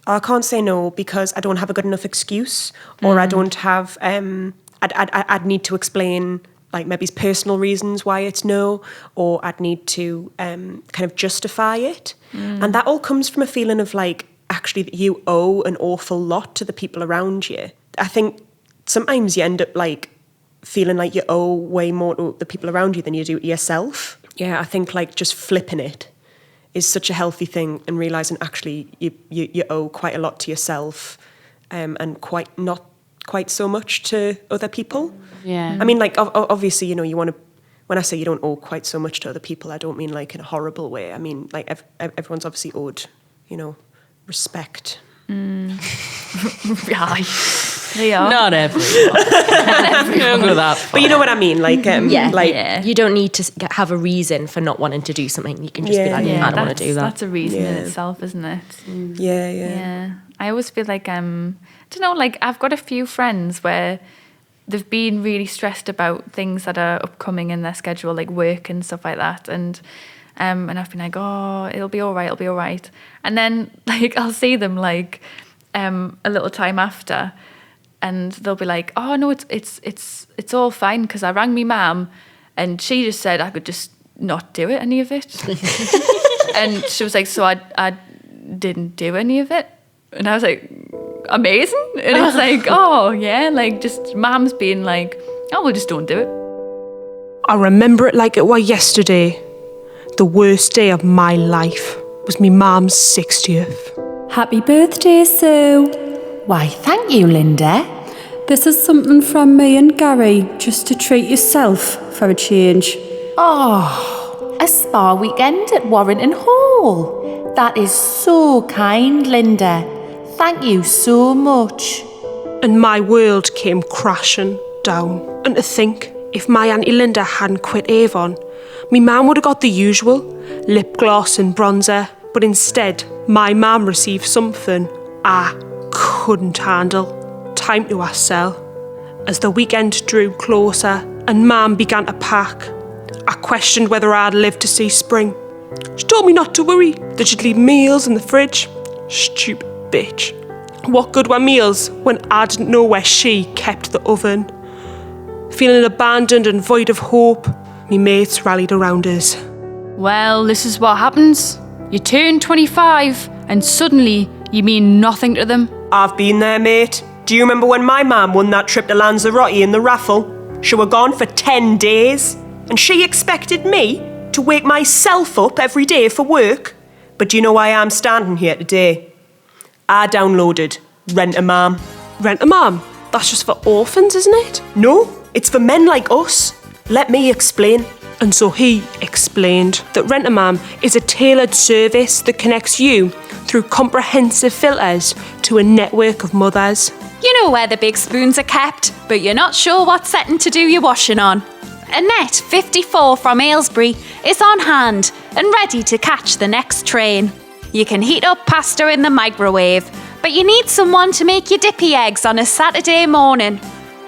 S2: I can't say no because I don't have a good enough excuse, or I don't have. I'd need to explain like maybe personal reasons why it's no, or I'd need to kind of justify it, and that all comes from a feeling of like actually that you owe an awful lot to the people around you. I think sometimes you end up like feeling like you owe way more to the people around you than you do to yourself. Yeah, I think like just flipping it is such a healthy thing, and realising actually you owe quite a lot to yourself, and quite not quite so much to other people.
S4: Yeah.
S2: I mean, like, obviously, you know, you want to, when I say you don't owe quite so much to other people, I don't mean like in a horrible way. I mean, like, everyone's obviously owed, you know, respect.
S1: Right. They are.
S4: Not everyone. Don't go that far.
S2: But you know what I mean? Like,
S3: You don't need to have a reason for not wanting to do something. You can just be like, I don't want to do that.
S1: That's a reason in itself, isn't it?
S2: Yeah.
S1: I always feel like I don't know, like I've got a few friends where they've been really stressed about things that are upcoming in their schedule, like work and stuff like that, and I've been like, oh, it'll be all right, and then like I'll see them like a little time after, and they'll be like, oh no, it's all fine because I rang me mum and she just said I could just not do any of it. And she was like, so I didn't do any of it. And I was like, amazing. And it was like, oh yeah, like just mum's being like, oh, well, just don't do it.
S7: I remember it like it was yesterday. The worst day of my life was me mum's 60th.
S8: Happy birthday, Sue.
S9: Why, thank you, Linda.
S8: This is something from me and Gary, just to treat yourself for a change.
S9: Oh, a spa weekend at Warrington Hall. That is so kind, Linda. Thank you so much.
S7: And my world came crashing down. And to think, if my Auntie Linda hadn't quit Avon, me mum would have got the usual, lip gloss and bronzer, but instead, my mum received something I couldn't handle. Time to ourselves. As the weekend drew closer and mum began to pack, I questioned whether I'd live to see spring. She told me not to worry, that she'd leave meals in the fridge. Stupid bitch. What good were meals when I didn't know where she kept the oven? Feeling abandoned and void of hope, me mates rallied around us.
S10: Well, this is what happens. You turn 25 and suddenly you mean nothing to them.
S2: I've been there, mate. Do you remember when my mum won that trip to Lanzarote in the raffle? She were gone for 10 days, and she expected me to wake myself up every day for work. But do you know why I'm standing here today? I downloaded Rent-A-Mam.
S7: Rent-A-Mam? That's just for orphans, isn't it?
S2: No, it's for men like us. Let me explain.
S7: And so he explained that Rent-A-Mam is a tailored service that connects you through comprehensive filters to a network of mothers.
S11: You know where the big spoons are kept, but you're not sure what setting to do your washing on. Annette, 54 from Aylesbury, is on hand and ready to catch the next train. You can heat up pasta in the microwave, but you need someone to make your dippy eggs on a Saturday morning.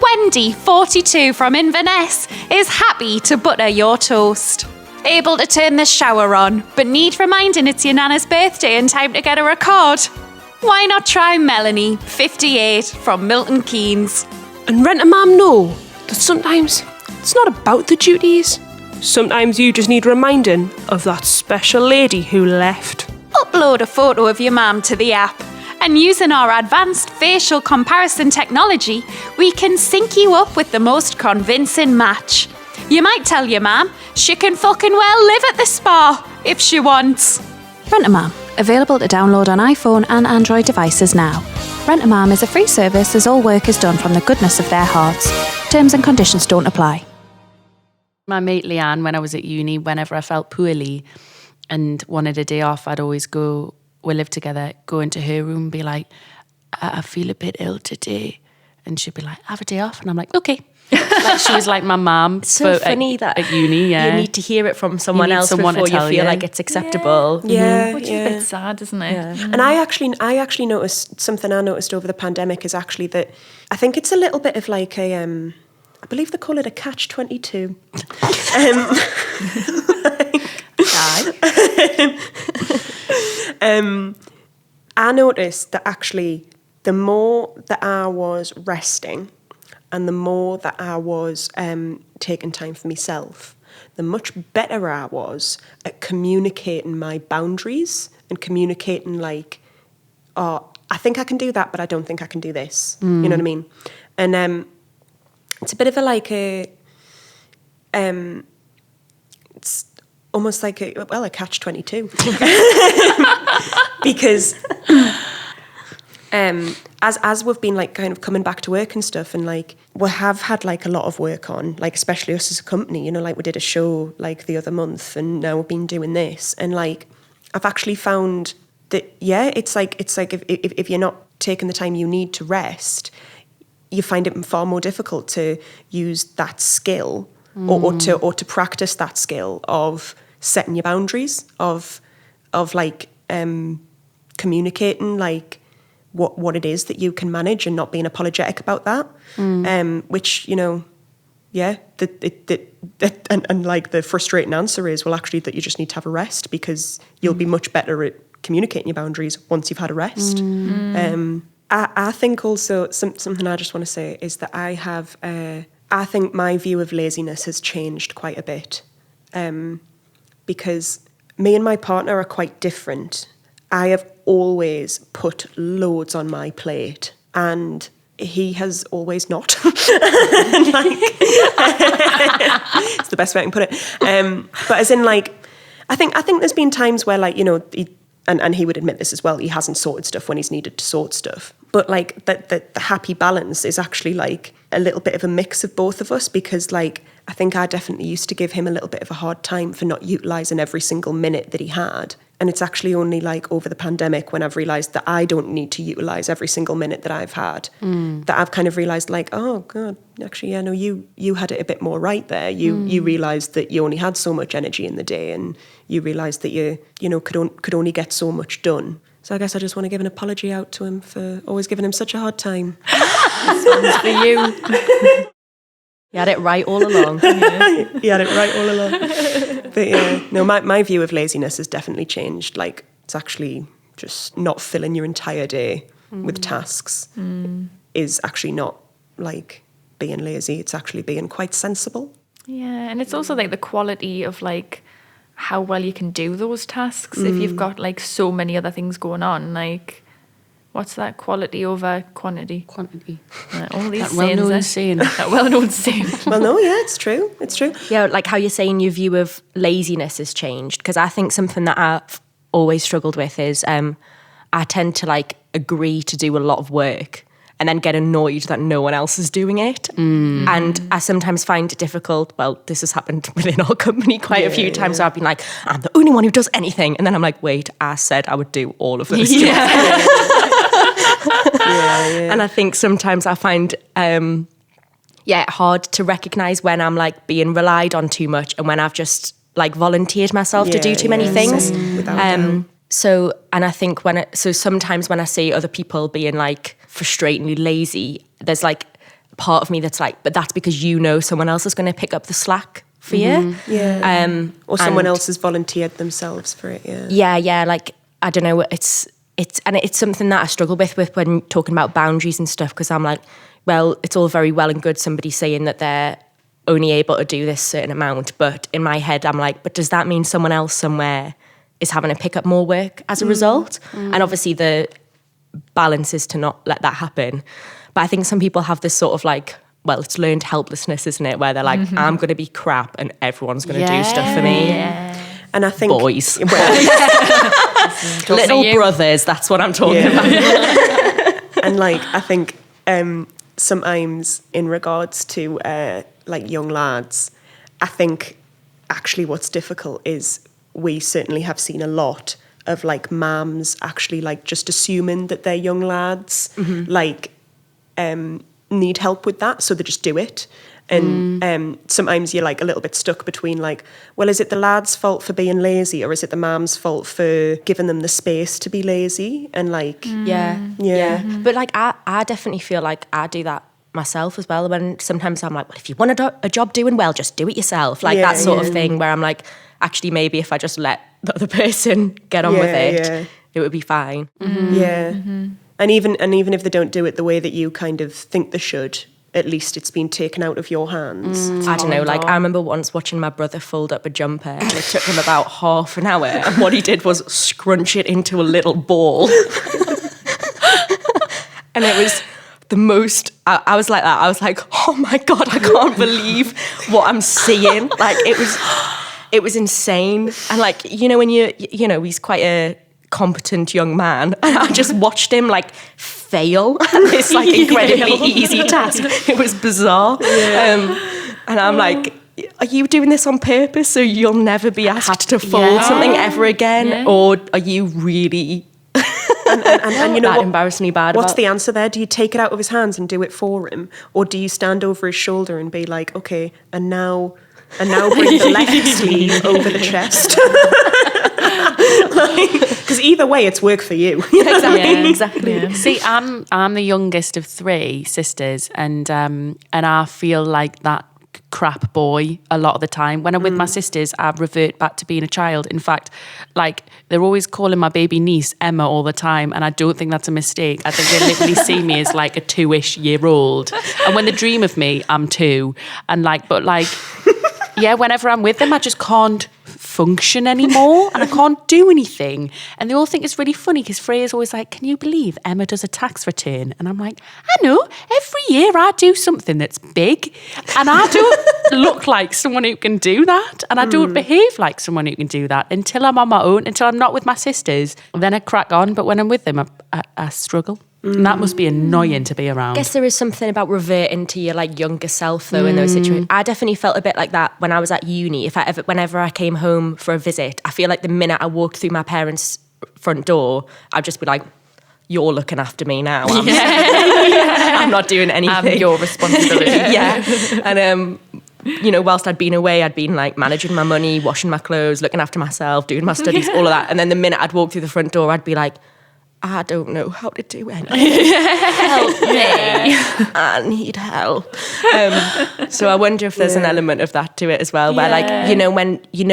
S11: Wendy, 42 from Inverness, is happy to butter your toast. Able to turn the shower on, but need reminding it's your nana's birthday and time to get her a card. Why not try Melanie, 58 from Milton Keynes?
S7: And Rent-A-Mam know that sometimes it's not about the duties. Sometimes you just need reminding of that special lady who left.
S11: Upload a photo of your mum to the app, and using our advanced facial comparison technology, we can sync you up with the most convincing match. You might tell your mum she can fucking well live at the spa if she wants.
S12: Rent-A-Mam, available to download on iPhone and Android devices now. Rent-A-Mam is a free service as all work is done from the goodness of their hearts. Terms and conditions don't apply.
S4: My mate Leanne, when I was at uni, whenever I felt poorly and wanted a day off, I'd always go, we live together, go into her room and be like, I feel a bit ill today. And she'd be like, have a day off. And I'm like, okay. Like she was like my mum.
S3: It's so funny that
S4: at uni,
S3: you need to hear it from someone else before you feel like it's acceptable.
S1: Yeah. Which is a bit sad, isn't it?
S2: Yeah. And I actually noticed something I noticed over the pandemic is actually that I think it's a little bit of like a I believe they call it a catch-22. I noticed that actually the more that I was resting and the more that I was taking time for myself, the much better I was at communicating my boundaries and communicating like, oh, I think I can do that, but I don't think I can do this. You know what I mean? And it's a bit of a like a, it's almost like a catch-22. Because as we've been like kind of coming back to work and stuff, and like we have had like a lot of work on, like especially us as a company, you know, like we did a show like the other month, and now we've been doing this, and like I've actually found that it's like if you're not taking the time you need to rest, you find it far more difficult to use that skill or to practice that skill of setting your boundaries, of like communicating like what it is that you can manage and not being apologetic about that. Which, you know, and like the frustrating answer is, well, actually that you just need to have a rest, because you'll be much better at communicating your boundaries once you've had a rest. I think also something I just want to say is that I think my view of laziness has changed quite a bit, because me and my partner are quite different. I have always put loads on my plate, and he has always not. It's the best way I can put it. But as in, like, I think there's been times where, like, you know, and he would admit this as well, he hasn't sorted stuff when he's needed to sort stuff. But like the happy balance is actually like a little bit of a mix of both of us, because like I think I definitely used to give him a little bit of a hard time for not utilising every single minute that he had. And it's actually only like over the pandemic, when I've realised that I don't need to utilise every single minute that I've had, that I've kind of realised like, oh God, actually, yeah, no, you had it a bit more right there. You realised that you only had so much energy in the day, and you realised that you know, could only get so much done. So I guess I just want to give an apology out to him for always giving him such a hard time.
S3: This one's for you. You had it right all along.
S2: Yeah. He had it right all along. But yeah, no, my view of laziness has definitely changed. Like, it's actually just not filling your entire day with tasks is actually not like being lazy. It's actually being quite sensible.
S1: Yeah, and it's also like the quality of like how well you can do those tasks if you've got like so many other things going on. Like, what's that? Quality over quantity.
S4: Quantity.
S1: All these
S4: that well-known saying.
S1: That well-known saying.
S2: Well, no, yeah, it's true. It's true.
S3: Yeah, like how you're saying your view of laziness has changed. Because I think something that I've always struggled with is I tend to like agree to do a lot of work and then get annoyed that no one else is doing it. And I sometimes find it difficult. Well, this has happened within our company quite a few times. So I've been like, I'm the only one who does anything. And then I'm like, wait, I said I would do all of those jobs. And I think sometimes I find hard to recognise when I'm like being relied on too much and when I've just like volunteered myself to do too many things. So, and I think sometimes when I see other people being like frustratingly lazy, there's like a part of me that's like, but that's because you know someone else is going to pick up the slack for you.
S2: Or someone else has volunteered themselves for it.
S3: Yeah, like, I don't know, it's something that I struggle with when talking about boundaries and stuff, because I'm like, well, it's all very well and good somebody saying that they're only able to do this certain amount, but in my head I'm like, but does that mean someone else somewhere is having to pick up more work as a result? And obviously the balance is to not let that happen. But I think some people have this sort of like, well, it's learned helplessness, isn't it? Where they're like, I'm going to be crap and everyone's going to do stuff for me.
S2: And I think...
S3: Boys. Little brothers, that's what I'm talking about.
S2: And like, I think sometimes in regards to like young lads, I think actually what's difficult is we certainly have seen a lot of like mums actually like just assuming that their young lads like need help with that, so they just do it. And sometimes you're like a little bit stuck between like, well, is it the lad's fault for being lazy, or is it the mum's fault for giving them the space to be lazy? And like,
S3: But like, I definitely feel like I do that myself as well. When sometimes I'm like, well, if you want a job doing well, just do it yourself. Like that sort of thing, where I'm like, actually, maybe if I just let the other person get on with it, it would be fine.
S2: And even if they don't do it the way that you kind of think they should, at least it's been taken out of your hands.
S3: I don't know, like I remember once watching my brother fold up a jumper and it took him about half an hour, and what he did was scrunch it into a little ball. And it was the most, I was like that, I was like, oh my God, I can't believe what I'm seeing. Like it was insane. And like, you know, when you know, he's quite a competent young man, and I just watched him like fail at this like incredibly easy task. It was bizarre. And I'm like, are you doing this on purpose so you'll never be asked to fold something ever again? Or are you really
S2: and you know
S3: that embarrassingly bad?
S2: What's the answer there? Do you take it out of his hands and do it for him? Or do you stand over his shoulder and be like, okay, and now bring the left sleeve over the chest? Because either way, it's work for you.
S3: Exactly.
S4: Yeah. See, I'm the youngest of 3 sisters, and I feel like that crap boy a lot of the time. When I'm with my sisters, I revert back to being a child. In fact, like, they're always calling my baby niece Emma all the time, and I don't think that's a mistake. I think they literally see me as like a 2-ish year old, and when they dream of me, I'm 2, and like, but like, yeah, whenever I'm with them, I just can't function anymore, and I can't do anything. And they all think it's really funny because Freya's always like, can you believe Emma does a tax return? And I'm like, I know, every year I do something that's big, and I don't look like someone who can do that, and I don't behave like someone who can do that until I'm on my own, until I'm not with my sisters. Then I crack on, but when I'm with them, I struggle. And that must be annoying to be around.
S3: I guess there is something about reverting to your like younger self though in those situations. I definitely felt a bit like that when I was at uni. Whenever I came home for a visit, I feel like the minute I walked through my parents' front door, I'd just be like, you're looking after me now. I'm not doing anything.
S4: I'm your responsibility.
S3: And you know, whilst I'd been away, I'd been like managing my money, washing my clothes, looking after myself, doing my studies, all of that. And then the minute I'd walk through the front door, I'd be like, I don't know how to do anything. Help me. I need help. So I wonder if there's an element of that to it as well, where like,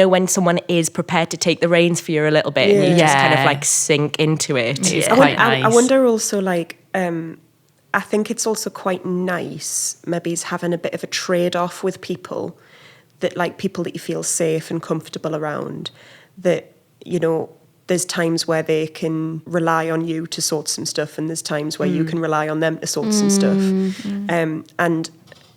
S3: when someone is prepared to take the reins for you a little bit and you just kind of like sink into it.
S4: It's quite nice.
S2: I wonder also like, I think it's also quite nice maybe is having a bit of a trade-off with people that like people that you feel safe and comfortable around, that, you know, there's times where they can rely on you to sort some stuff, and there's times where you can rely on them to sort some stuff. And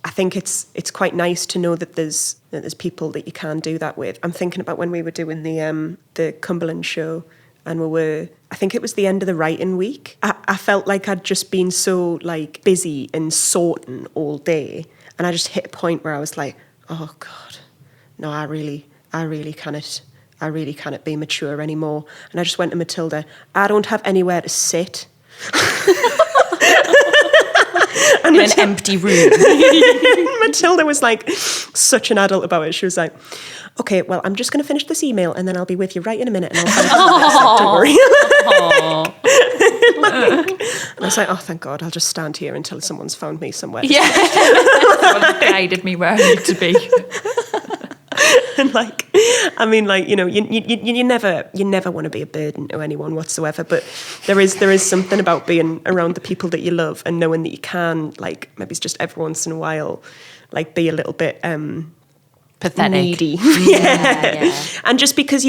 S2: I think it's quite nice to know that there's people that you can do that with. I'm thinking about when we were doing the Cumberland show, and I think it was the end of the writing week. I felt like I'd just been so like busy and sorting all day, and I just hit a point where I was like, oh God, no, I really cannot be mature anymore. And I just went to Matilda, I don't have anywhere to sit.
S3: In an empty room.
S2: Matilda was like such an adult about it. She was like, okay, well, I'm just going to finish this email and then I'll be with you right in a minute and I'll find don't worry. And I was like, oh, thank God, I'll just stand here until someone's found me somewhere.
S1: Yeah. Someone's guided me where I need to be.
S2: And like, I mean, like, you know, you never want to be a burden to anyone whatsoever, but there is something about being around the people that you love and knowing that you can, like, maybe it's just every once in a while, like, be a little bit
S4: pathetic,
S2: needy. And just because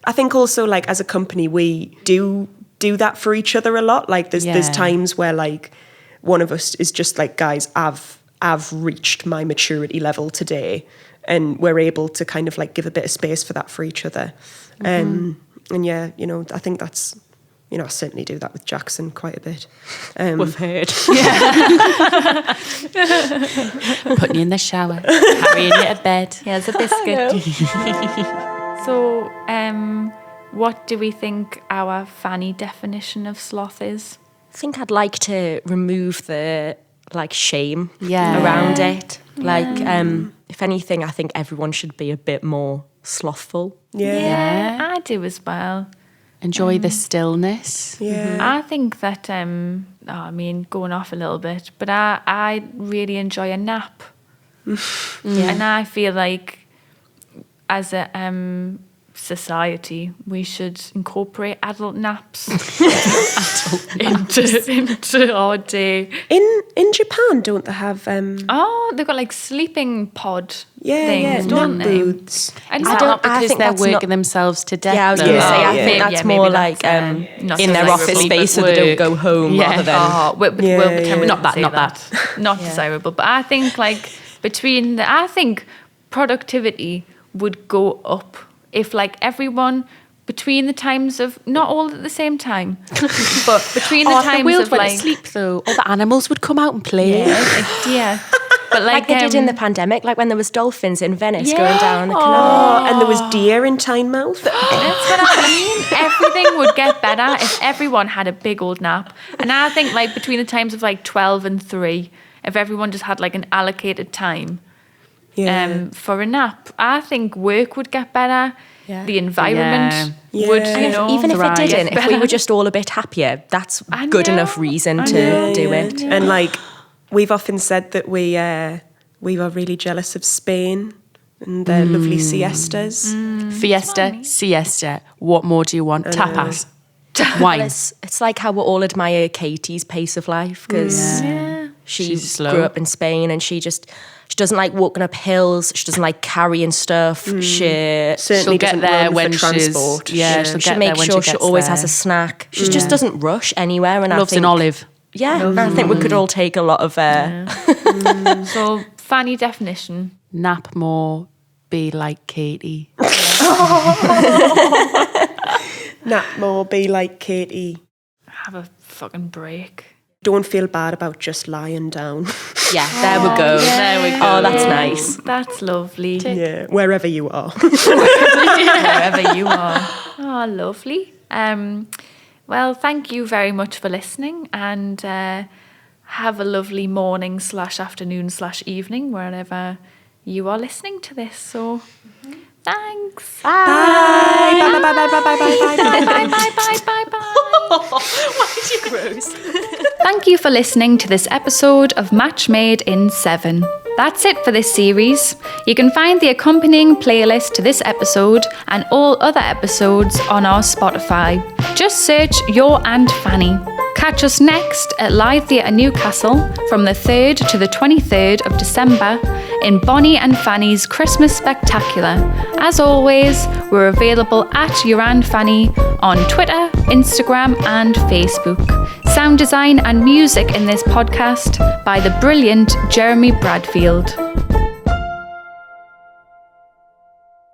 S2: I think also, like, as a company, we do that for each other a lot. Like, there's times where, like, one of us is just like, guys, I've reached my maturity level today. And we're able to kind of like give a bit of space for that for each other. And yeah, you know, I think that's, you know, I certainly do that with Jackson quite a bit.
S3: We've heard.
S4: Putting you in the shower, carrying you to bed.
S1: Here's a biscuit. So, what do we think our Fanny definition of sloth is?
S3: I think I'd like to remove the like shame around it. Like, if anything, I think everyone should be a bit more slothful.
S1: Yeah, I do as well.
S4: Enjoy the stillness.
S2: Yeah.
S1: I think that, I mean, going off a little bit, but I really enjoy a nap. And I feel like as a society, we should incorporate adult naps into our day.
S2: In Japan, don't they have?
S1: They've got like sleeping pod things, don't
S2: nap
S1: they?
S2: booths.
S1: And
S4: I don't because they're working themselves to death.
S3: Yeah, I was going to say, I think that's more like
S1: not
S3: in their office space so they don't go home rather than...
S1: Not that. Not desirable. But I think like I think productivity would go up if like everyone between the times of, not all at the same time, but between the times
S4: the world
S1: of
S4: went
S1: like,
S4: to sleep though. All the animals would come out and play.
S1: yeah. But
S3: Like they did in the pandemic, like when there was dolphins in Venice going down the canal.
S2: Oh, and there was deer in Tynemouth.
S1: That's what I mean. Everything would get better if everyone had a big old nap. And I think like between the times of like 12 and 3, if everyone just had like an allocated time for a nap, I think work would get better.
S3: Yeah.
S1: The environment would, you know,
S3: Even if it
S1: thrive.
S3: didn't, if we were just all a bit happier, that's good enough reason to do it.
S2: And like, we've often said that we are really jealous of Spain and their lovely siestas.
S4: Fiesta, siesta. What more do you want? Tapas. Wine.
S3: Well, it's like how we all admire Katie's pace of life because she
S4: She's slow.
S3: grew up in Spain and she doesn't like walking up hills. She doesn't like carrying stuff. She
S2: Certainly
S4: get
S2: doesn't
S4: there
S2: run
S4: when
S2: for transport.
S4: she'll
S3: she
S4: get
S3: makes
S4: there when
S3: sure
S4: she
S3: she
S4: gets
S3: always
S4: there.
S3: has a snack. She just doesn't rush anywhere. And
S4: Loves
S3: I think,
S4: an olive.
S3: Yeah, I think we could all take a lot of.
S1: So, Fanny definition.
S4: Nap more, be like Katie.
S2: Nap more, be like Katie.
S1: Have a fucking break.
S2: Don't feel bad about just lying down.
S3: Yeah, there we go. There we go. Oh, that's nice.
S1: That's lovely.
S2: Yeah, wherever you are.
S1: Wherever you are. Oh, lovely. Well, thank you very much for listening, and have a lovely morning / afternoon / evening wherever you are listening to this. So, thanks.
S2: Bye. Bye. Bye. Bye. Bye. Bye. Bye.
S1: Bye. Bye. Bye. Bye. Bye.
S3: Why did you gross?
S1: Thank you for listening to this episode of Match Made in 7. That's it for this series. You can find the accompanying playlist to this episode and all other episodes on our Spotify. Just search Your Aunt Fanny. Catch us next at Live Theatre Newcastle from the 3rd to the 23rd of December in Bonnie and Fanny's Christmas Spectacular. As always, we're available at Your Aunt Fanny on Twitter, Instagram and Facebook. Sound design and music in this podcast by the brilliant Jeremy Bradfield.